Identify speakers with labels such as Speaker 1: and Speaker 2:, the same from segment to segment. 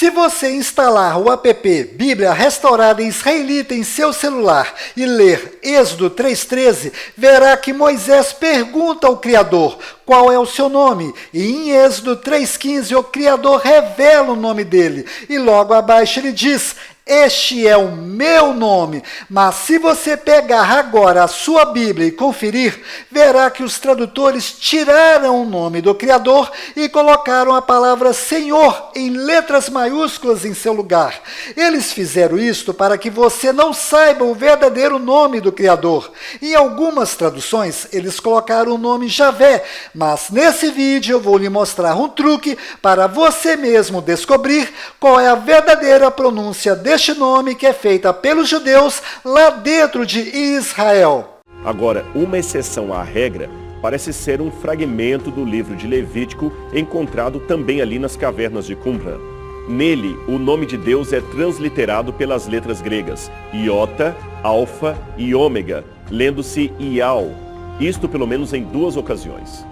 Speaker 1: Se você instalar o app Bíblia Restaurada Israelita em seu celular e ler Êxodo 3,13, verá que Moisés pergunta ao Criador qual é o seu nome. E em Êxodo 3,15 o Criador revela o nome dele. E logo abaixo ele diz: este é o meu nome. Mas se você pegar agora a sua Bíblia e conferir, verá que os tradutores tiraram o nome do Criador e colocaram a palavra Senhor em letras maiúsculas em seu lugar. Eles fizeram isto para que você não saiba o verdadeiro nome do Criador. Em algumas traduções, eles colocaram o nome Javé, mas nesse vídeo eu vou lhe mostrar um truque para você mesmo descobrir qual é a verdadeira pronúncia deste nome que é feita pelos judeus lá dentro de Israel.
Speaker 2: Agora, uma exceção à regra parece ser um fragmento do livro de Levítico encontrado também ali nas cavernas de Qumran. Nele, o nome de Deus é transliterado pelas letras gregas Iota, Alfa e Ômega, lendo-se Ial, isto pelo menos em 2 ocasiões.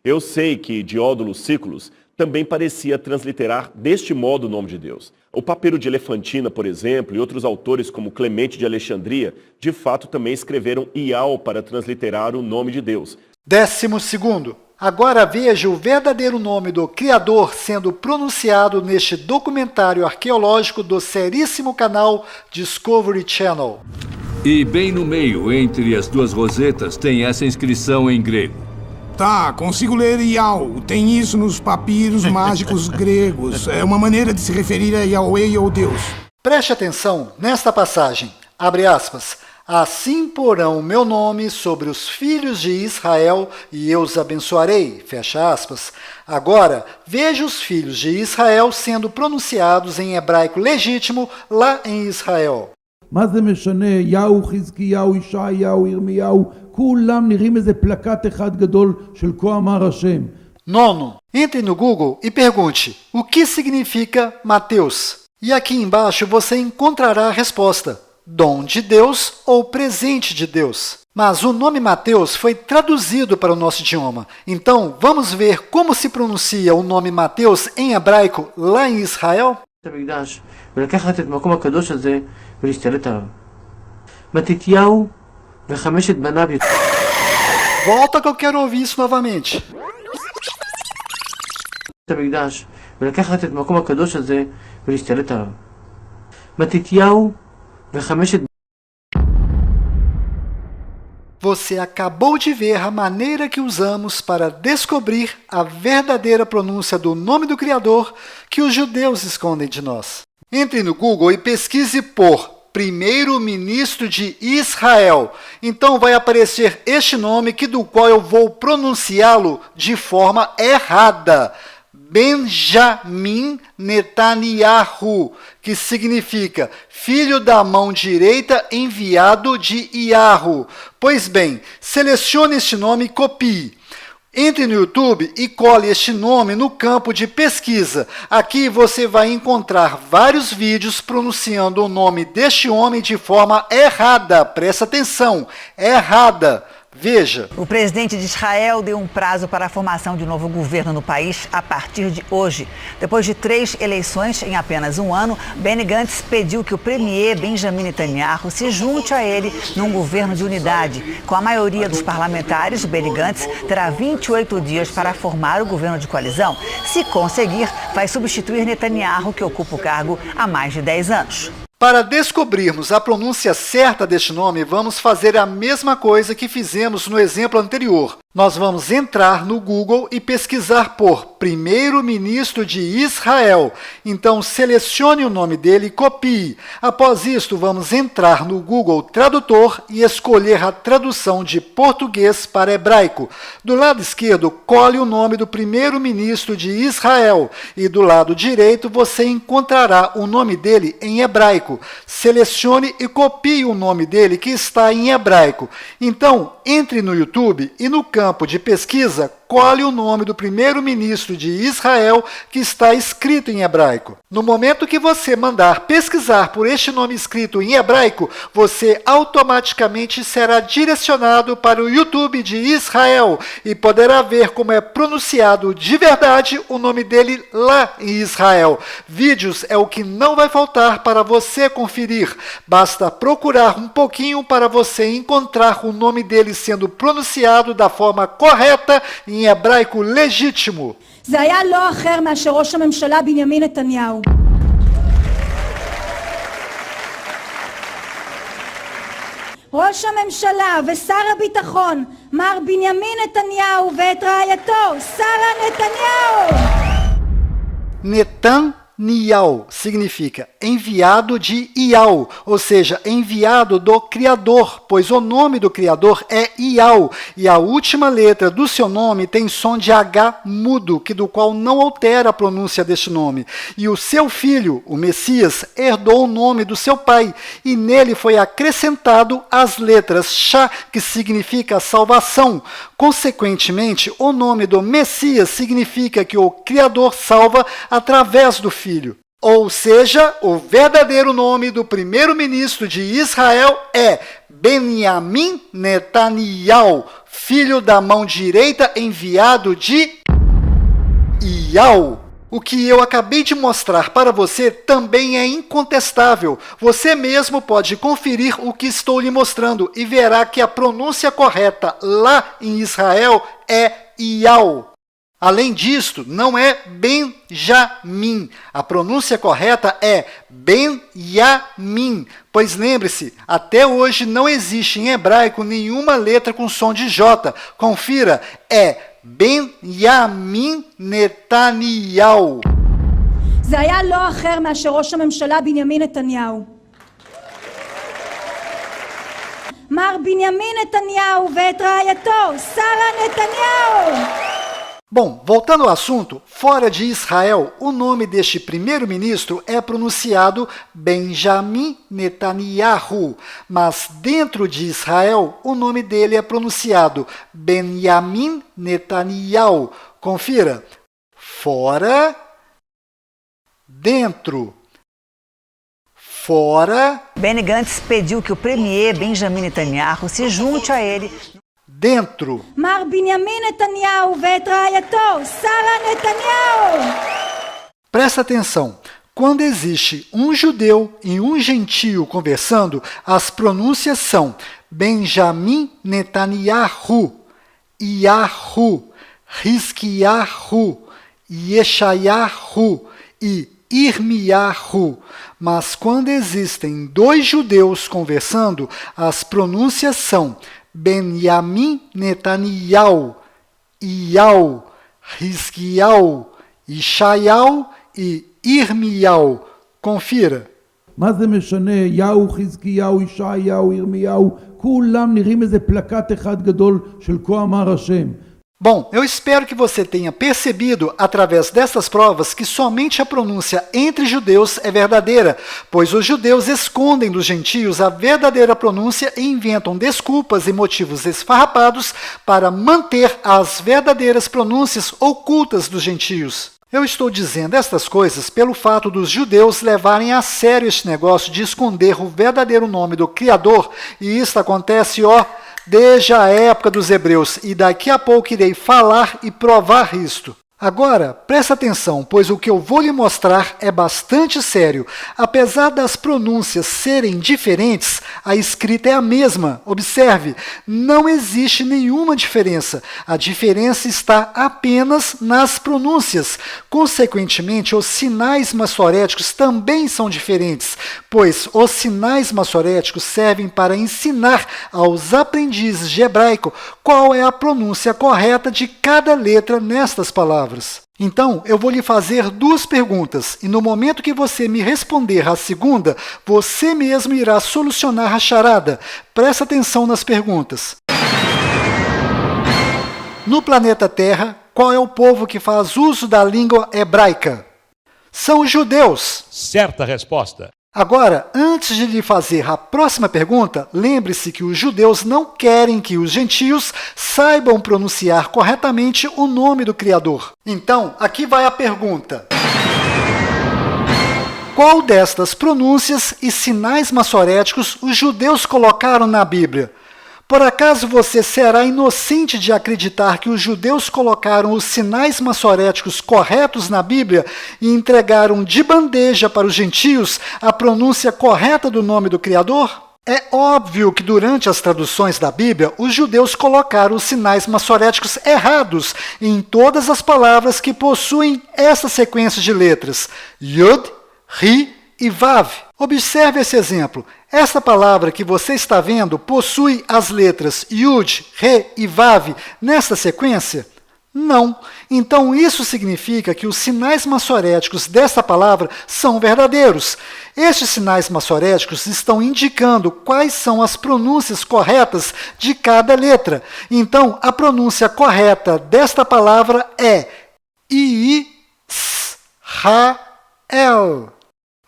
Speaker 2: Eu sei que Diódono Sículos também parecia transliterar deste modo o nome de Deus. O Papiro de Elefantina, por exemplo, e outros autores como Clemente de Alexandria, de fato também escreveram Ial para transliterar o nome de Deus.
Speaker 1: 12º. Agora veja o verdadeiro nome do Criador sendo pronunciado neste documentário arqueológico do seríssimo canal Discovery Channel.
Speaker 3: E bem no meio, entre as 2 rosetas, tem essa inscrição em grego.
Speaker 4: Tá, consigo ler Ial. Tem isso nos papiros mágicos gregos. É uma maneira de se referir a Yahweh ou Deus.
Speaker 1: Preste atenção nesta passagem. Abre aspas. Assim porão o meu nome sobre os filhos de Israel e eu os abençoarei. Fecha aspas. Agora, veja os filhos de Israel sendo pronunciados em hebraico legítimo lá em Israel.
Speaker 5: מה זה משנה? יהו, חזקיהו, ישעיהו, ירמיהו, כולם נראים איזה פלקט אחד גדול של כה אמר השם.
Speaker 1: 9. Entre no Google e pergunte, o que significa Mateus? E aqui embaixo você encontrará a resposta, dom de Deus ou presente de Deus. Mas o nome Mateus foi traduzido para o nosso idioma. Então, vamos ver como se pronuncia o nome Mateus em hebraico lá em Israel?
Speaker 6: ולקחת את מקום הקדוש הזה ולהשתלט עליו. מתתיהו וחמשת בניו.
Speaker 1: Volta que eu quero ouvir isso novamente.
Speaker 6: המקדש ולקחת את מקום הקדוש הזה ולהשתלט עליו. מתתיהו וחמשת.
Speaker 1: Você acabou de ver a maneira que usamos para descobrir a verdadeira pronúncia do nome do Criador que os judeus escondem de nós. Entre no Google e pesquise por primeiro-ministro de Israel. Então vai aparecer este nome do qual eu vou pronunciá-lo de forma errada. Benjamin Netanyahu, que significa filho da mão direita enviado de Yahu. Pois bem, selecione este nome e copie. Entre no YouTube e cole este nome no campo de pesquisa. Aqui você vai encontrar vários vídeos pronunciando o nome deste homem de forma errada. Presta atenção, errada. Veja.
Speaker 7: O presidente de Israel deu um prazo para a formação de um novo governo no país a partir de hoje. Depois de 3 eleições em apenas um ano, Benny Gantz pediu que o premier Benjamin Netanyahu se junte a ele num governo de unidade. Com a maioria dos parlamentares, Benny Gantz terá 28 dias para formar o governo de coalizão. Se conseguir, vai substituir Netanyahu, que ocupa o cargo há mais de 10 anos.
Speaker 1: Para descobrirmos a pronúncia certa deste nome, vamos fazer a mesma coisa que fizemos no exemplo anterior. Nós vamos entrar no Google e pesquisar por primeiro-ministro de Israel. Então, selecione o nome dele e copie. Após isto, vamos entrar no Google Tradutor e escolher a tradução de português para hebraico. Do lado esquerdo, cole o nome do primeiro-ministro de Israel. E do lado direito, você encontrará o nome dele em hebraico. Selecione e copie o nome dele que está em hebraico. Então, entre no YouTube e no campo de pesquisa, escolhe o nome do primeiro-ministro de Israel que está escrito em hebraico. No momento que você mandar pesquisar por este nome escrito em hebraico, você automaticamente será direcionado para o YouTube de Israel e poderá ver como é pronunciado de verdade o nome dele lá em Israel. Vídeos é o que não vai faltar para você conferir. Basta procurar um pouquinho para você encontrar o nome dele sendo pronunciado da forma correta em hebraico legítimo.
Speaker 8: זה היה לא אחר מאשר ראש הממשלה בנימין נתניהו. ראש הממשלה ושר הביטחון מר בנימין נתניהו ואת רעייתו שרה נתניהו.
Speaker 1: Netaniel significa enviado de Ial, ou seja, enviado do Criador, pois o nome do Criador é Ial, e a última letra do seu nome tem som de H mudo, que do qual não altera a pronúncia deste nome. E o seu filho, o Messias, herdou o nome do seu pai, e nele foi acrescentado as letras Shá, que significa salvação. Consequentemente, o nome do Messias significa que o Criador salva através do Filho. Ou seja, o verdadeiro nome do primeiro-ministro de Israel é Benjamin Netanyahu, filho da mão direita enviado de Ial. O que eu acabei de mostrar para você também é incontestável. Você mesmo pode conferir o que estou lhe mostrando e verá que a pronúncia correta lá em Israel é Ial. Além disto, não é Benjamim. A pronúncia correta é Benjamim. Pois lembre-se, até hoje não existe em hebraico nenhuma letra com som de J. Confira, é Benjamin Netanyahu.
Speaker 8: זה היה לא אחר מאשר ראש הממשלה בנימין נתניהו. מר בנימין נתניהו ואת רעייתו שרה נתניהו.
Speaker 1: Bom, voltando ao assunto, fora de Israel, o nome deste primeiro-ministro é pronunciado Benjamin Netanyahu, mas dentro de Israel, o nome dele é pronunciado Benjamin Netanyahu. Confira. Fora, dentro, fora.
Speaker 7: Benny Gantz pediu que o premier Benjamin Netanyahu se junte a ele.
Speaker 1: Dentro.
Speaker 8: מר בנימין נתניהו ואת רעייתו שרה נתניהו.
Speaker 1: Presta atenção. Quando existe um judeu e um gentio conversando, as pronúncias são Benjamin Netanyahu, Yahu, Hizkiyahu, Yeshayahu e Irmiyahu. Mas quando existem dois judeus conversando, as pronúncias são Benjamin Netanyahu, Ial, Hizkiyahu, Yeshayahu e Irmiyahu. Confira.
Speaker 5: מה זה משנה? יהו, חזקיהו, ישעיהו, ירמיהו, כולם נראים איזה פלקט אחד גדול של כה אמר השם.
Speaker 1: Bom, eu espero que você tenha percebido, através dessas provas, que somente a pronúncia entre judeus é verdadeira, pois os judeus escondem dos gentios a verdadeira pronúncia e inventam desculpas e motivos esfarrapados para manter as verdadeiras pronúncias ocultas dos gentios. Eu estou dizendo estas coisas pelo fato dos judeus levarem a sério este negócio de esconder o verdadeiro nome do Criador, e isso acontece, desde a época dos hebreus, e daqui a pouco irei falar e provar isto. Agora, presta atenção, pois o que eu vou lhe mostrar é bastante sério. Apesar das pronúncias serem diferentes, a escrita é a mesma. Observe, não existe nenhuma diferença. A diferença está apenas nas pronúncias. Consequentemente, os sinais massoréticos também são diferentes, pois os sinais massoréticos servem para ensinar aos aprendizes de hebraico qual é a pronúncia correta de cada letra nestas palavras. Então, eu vou lhe fazer duas perguntas, e no momento que você me responder a segunda, você mesmo irá solucionar a charada. Presta atenção nas perguntas. No planeta Terra, qual é o povo que faz uso da língua hebraica? São os judeus.
Speaker 9: Certa resposta.
Speaker 1: Agora, antes de lhe fazer a próxima pergunta, lembre-se que os judeus não querem que os gentios saibam pronunciar corretamente o nome do Criador. Então, aqui vai a pergunta. Qual destas pronúncias e sinais massoréticos os judeus colocaram na Bíblia? Por acaso você será inocente de acreditar que os judeus colocaram os sinais massoréticos corretos na Bíblia e entregaram de bandeja para os gentios a pronúncia correta do nome do Criador? É óbvio que durante as traduções da Bíblia, os judeus colocaram os sinais massoréticos errados em todas as palavras que possuem essa sequência de letras, Yud, Ri e Vav. Observe esse exemplo. Essa palavra que você está vendo possui as letras Yud, Re e Vav nessa sequência? Não. Então isso significa que os sinais massoréticos dessa palavra são verdadeiros. Estes sinais massoréticos estão indicando quais são as pronúncias corretas de cada letra. Então a pronúncia correta desta palavra é Israel.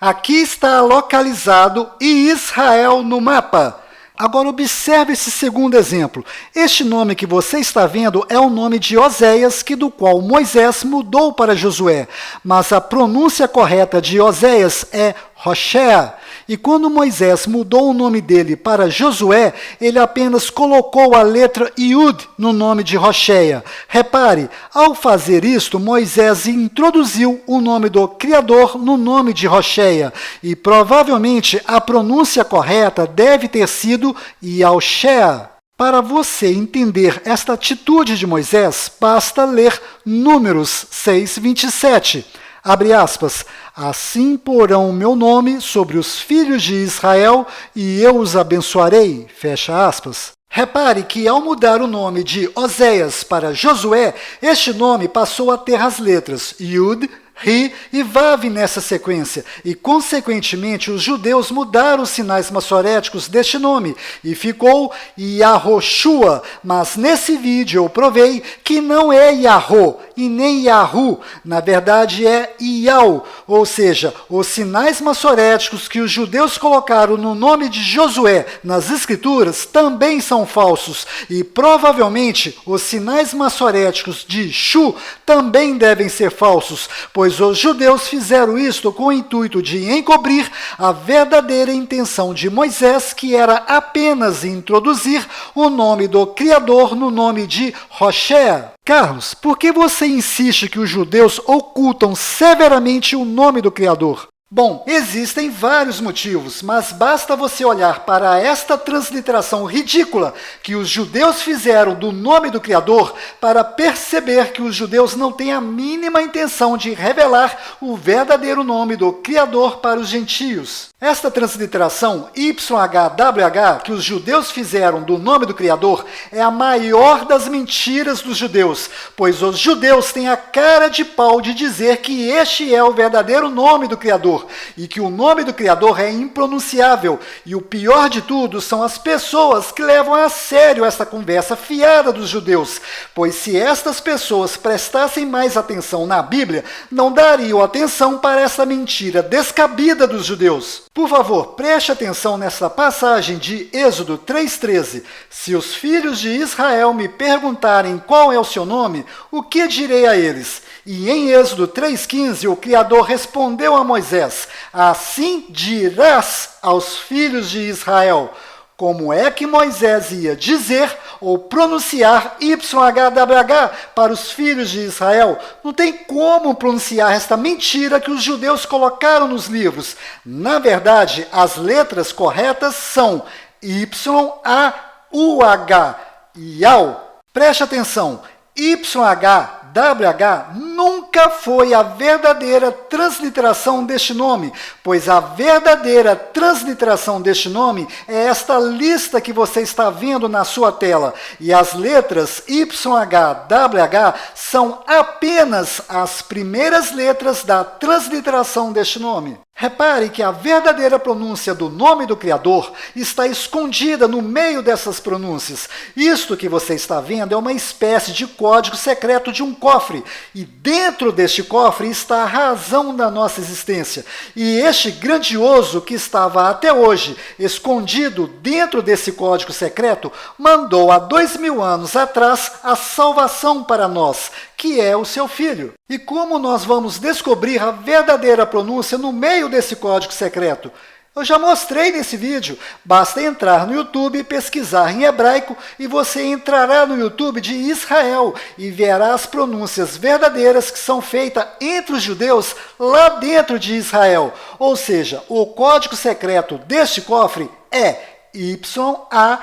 Speaker 1: Aqui está localizado Israel no mapa. Agora observe esse segundo exemplo. Este nome que você está vendo é o nome de Oséias, do qual Moisés mudou para Josué. Mas a pronúncia correta de Oséias é Hoshea. E quando Moisés mudou o nome dele para Josué, ele apenas colocou a letra Yud no nome de Hoshea. Repare, ao fazer isto, Moisés introduziu o nome do Criador no nome de Hoshea. E provavelmente a pronúncia correta deve ter sido Yahushua. Para você entender esta atitude de Moisés, basta ler Números 6:27. Abre aspas, assim porão o meu nome sobre os filhos de Israel e eu os abençoarei, fecha aspas. Repare que ao mudar o nome de Oséias para Josué, este nome passou a ter as letras Yud, Ri e Vav nessa sequência, e consequentemente os judeus mudaram os sinais massoréticos deste nome, e ficou Yahoshua, mas nesse vídeo eu provei que não é Yahô e nem Yahu, na verdade é Iau, ou seja, os sinais massoréticos que os judeus colocaram no nome de Josué nas escrituras também são falsos, e provavelmente os sinais massoréticos de Shu também devem ser falsos, pois os judeus fizeram isto com o intuito de encobrir a verdadeira intenção de Moisés, que era apenas introduzir o nome do Criador no nome de Hoshea. Carlos, por que você insiste que os judeus ocultam severamente o nome do Criador? Bom, existem vários motivos, mas basta você olhar para esta transliteração ridícula que os judeus fizeram do nome do Criador para perceber que os judeus não têm a mínima intenção de revelar o verdadeiro nome do Criador para os gentios. Esta transliteração YHWH que os judeus fizeram do nome do Criador é a maior das mentiras dos judeus, pois os judeus têm a cara de pau de dizer que este é o verdadeiro nome do Criador e que o nome do Criador é impronunciável. E o pior de tudo são as pessoas que levam a sério essa conversa fiada dos judeus, pois se estas pessoas prestassem mais atenção na Bíblia, não dariam atenção para essa mentira descabida dos judeus. Por favor, preste atenção nessa passagem de Êxodo 3:13. Se os filhos de Israel me perguntarem qual é o seu nome, o que direi a eles? E em Êxodo 3:15, o Criador respondeu a Moisés, assim dirás aos filhos de Israel. Como é que Moisés ia dizer ou pronunciar YHWH para os filhos de Israel? Não tem como pronunciar esta mentira que os judeus colocaram nos livros. Na verdade, as letras corretas são YAUH, Yau. Preste atenção, YHWH nunca foi a verdadeira transliteração deste nome, pois a verdadeira transliteração deste nome é esta lista que você está vendo na sua tela, e as letras YHWH são apenas as primeiras letras da transliteração deste nome. Repare que a verdadeira pronúncia do nome do Criador está escondida no meio dessas pronúncias. Isto que você está vendo é uma espécie de código secreto de um cofre, e dentro deste cofre está a razão da nossa existência. E este grandioso que estava até hoje escondido dentro desse código secreto, mandou há 2000 anos atrás a salvação para nós, que é o seu Filho. E como nós vamos descobrir a verdadeira pronúncia no meio desse código secreto? Eu já mostrei nesse vídeo. Basta entrar no YouTube e pesquisar em hebraico e você entrará no YouTube de Israel e verá as pronúncias verdadeiras que são feitas entre os judeus lá dentro de Israel. Ou seja, o código secreto deste cofre é Y-A-U-H,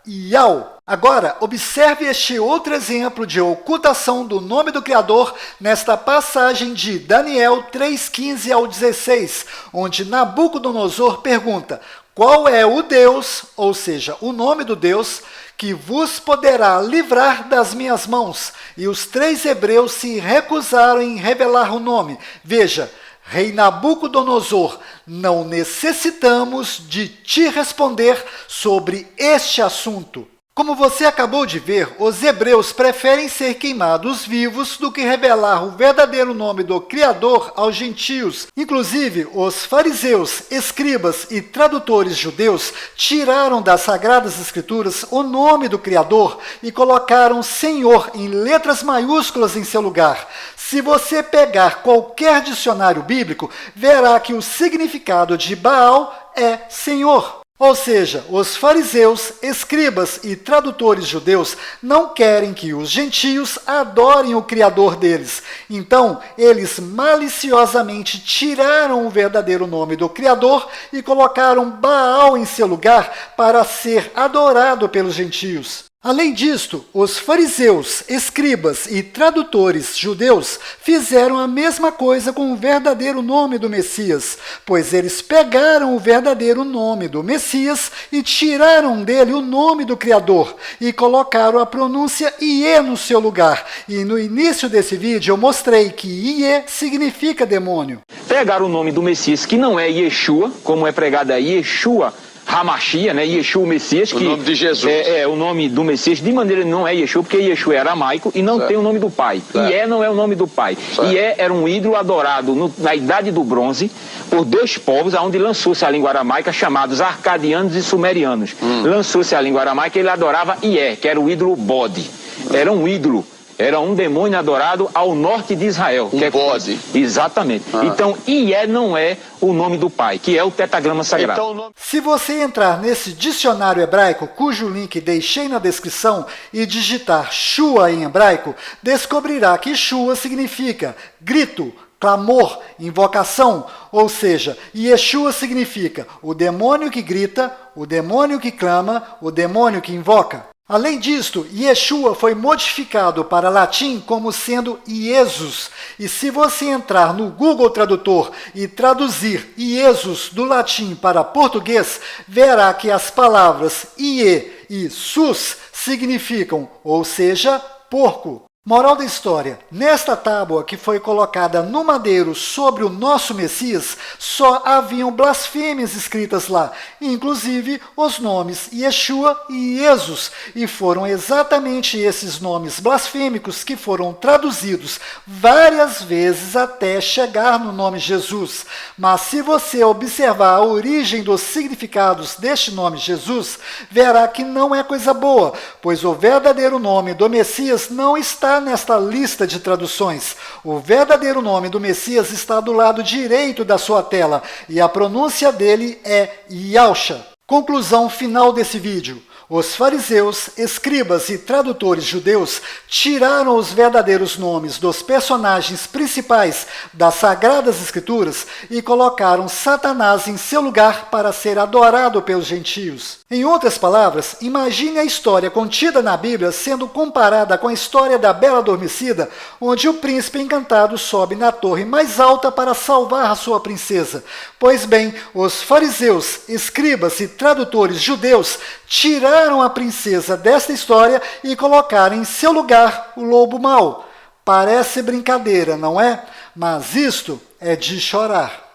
Speaker 1: Yau. Agora, observe este outro exemplo de ocultação do nome do Criador nesta passagem de Daniel 3:15 ao 16, onde Nabucodonosor pergunta: qual é o Deus, ou seja, o nome do Deus, que vos poderá livrar das minhas mãos? E os 3 hebreus se recusaram em revelar o nome. Veja, Rei Nabucodonosor, não necessitamos de te responder sobre este assunto. Como você acabou de ver, os hebreus preferem ser queimados vivos do que revelar o verdadeiro nome do Criador aos gentios. Inclusive, os fariseus, escribas e tradutores judeus tiraram das Sagradas Escrituras o nome do Criador e colocaram Senhor em letras maiúsculas em seu lugar. Se você pegar qualquer dicionário bíblico, verá que o significado de Baal é Senhor. Ou seja, os fariseus, escribas e tradutores judeus não querem que os gentios adorem o Criador deles. Então, eles maliciosamente tiraram o verdadeiro nome do Criador e colocaram Baal em seu lugar para ser adorado pelos gentios. Além disto, os fariseus, escribas e tradutores judeus fizeram a mesma coisa com o verdadeiro nome do Messias, pois eles pegaram o verdadeiro nome do Messias e tiraram dele o nome do Criador e colocaram a pronúncia Iê no seu lugar. E no início desse vídeo eu mostrei que Iê significa demônio.
Speaker 9: Pegaram o nome do Messias, que não é Yeshua, como é pregado aí, Yeshua Hamashia, né? Yeshua, o Messias, que
Speaker 10: o nome de Jesus.
Speaker 9: É o nome do Messias, de maneira não é Yeshua, porque Yeshua é aramaico e não tem o nome do pai. Ié não é o nome do pai. Ié era um ídolo adorado na Idade do Bronze por 2 povos, onde lançou-se a língua aramaica, chamados arcadianos e sumerianos. Lançou-se a língua aramaica e ele adorava Ié, que era o ídolo bode. Era um ídolo. Era um demônio adorado ao norte de Israel.
Speaker 10: Bode.
Speaker 9: Exatamente. Então, Ié não é o nome do pai, que é o tetragrama sagrado.
Speaker 10: Então,
Speaker 1: se você entrar nesse dicionário hebraico, cujo link deixei na descrição, e digitar Shua em hebraico, descobrirá que Shua significa grito, clamor, invocação, ou seja, Yeshua significa o demônio que grita, o demônio que clama, o demônio que invoca. Além disto, Yeshua foi modificado para latim como sendo Iesus. E se você entrar no Google Tradutor e traduzir Iesus do latim para português, verá que as palavras Ie e Sus significam, ou seja, porco. Moral da história: nesta tábua que foi colocada no madeiro sobre o nosso Messias, só haviam blasfêmias escritas lá, inclusive os nomes Yeshua e Jesus, e foram exatamente esses nomes blasfêmicos que foram traduzidos várias vezes até chegar no nome Jesus. Mas se você observar a origem dos significados deste nome Jesus, verá que não é coisa boa, pois o verdadeiro nome do Messias não está nesta lista de traduções. O verdadeiro nome do Messias está do lado direito da sua tela e a pronúncia dele é Yahusha. Conclusão final desse vídeo: os fariseus, escribas e tradutores judeus tiraram os verdadeiros nomes dos personagens principais das Sagradas Escrituras e colocaram Satanás em seu lugar para ser adorado pelos gentios. Em outras palavras, imagine a história contida na Bíblia sendo comparada com a história da Bela Adormecida, onde o príncipe encantado sobe na torre mais alta para salvar a sua princesa. Pois bem, os fariseus, escribas e tradutores judeus tiraram a princesa desta história e colocaram em seu lugar o lobo mau. Parece brincadeira, não é? Mas isto é de chorar.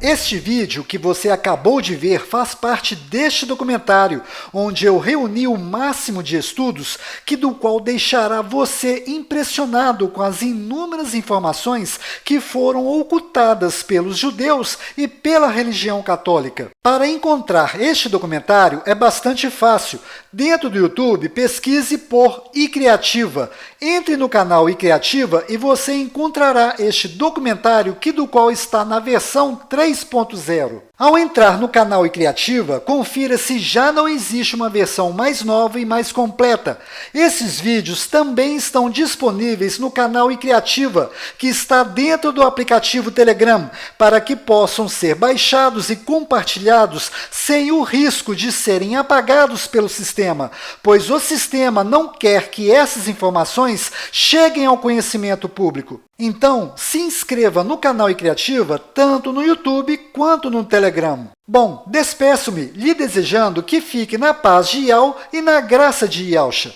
Speaker 1: Este vídeo que você acabou de ver faz parte deste documentário, onde eu reuni o máximo de estudos, do qual deixará você impressionado com as inúmeras informações que foram ocultadas pelos judeus e pela religião católica. Para encontrar este documentário é bastante fácil. Dentro do YouTube, pesquise por iCriativa. Entre no canal iCriativa e você encontrará este documentário do qual está na versão 3.0. Ao entrar no canal iCriativa, confira se já não existe uma versão mais nova e mais completa. Esses vídeos também estão disponíveis no canal iCriativa, que está dentro do aplicativo Telegram, para que possam ser baixados e compartilhados sem o risco de serem apagados pelo sistema, pois o sistema não quer que essas informações cheguem ao conhecimento público. Então, se inscreva no canal iCriativa, tanto no YouTube quanto no Telegram. Bom, despeço-me lhe desejando que fique na paz de Yahweh e na graça de Yahusha.